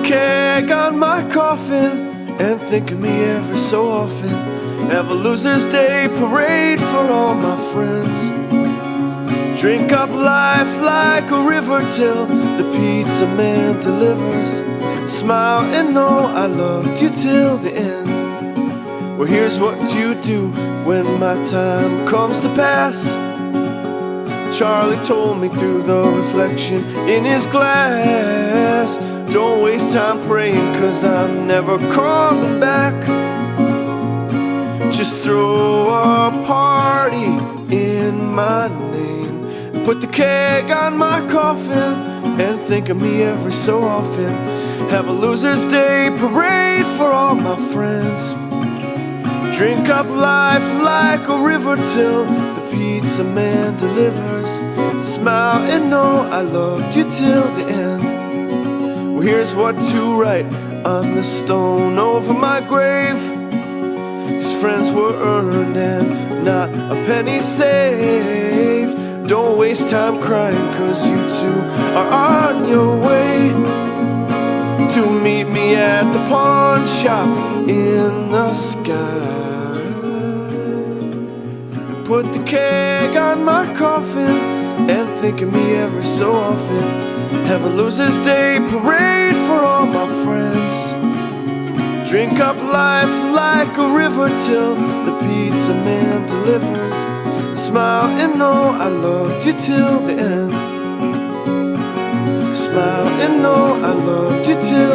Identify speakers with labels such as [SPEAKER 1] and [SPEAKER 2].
[SPEAKER 1] keg on my coffin and think of me every so often. Have a loser's day parade for all my friends. Drink up life like a river till the pizza man delivers. Smile and know I loved you till the end. Well, here's what you do when my time comes to pass. Charlie told me through the reflection in his glass. Don't waste time praying, 'cause I'm never coming back. Just throw a party in my name. Put the keg on my coffin and think of me every so often. Have a loser's day parade for all my friends. Drink up life like a river till the pizza man delivers. Smile and know I loved you till the end. Well, here's what to write on the stone over my grave. His friends were earned and not a penny saved. Don't waste time crying, 'cause you two are on your way to meet me at the pawn shop in the sky. Put the keg on my coffin and think of me every so often. Have a loser's day parade for all my friends. Drink up life like a river till the pizza man delivers. Smile and know I loved you till the end. Smile and know I loved you till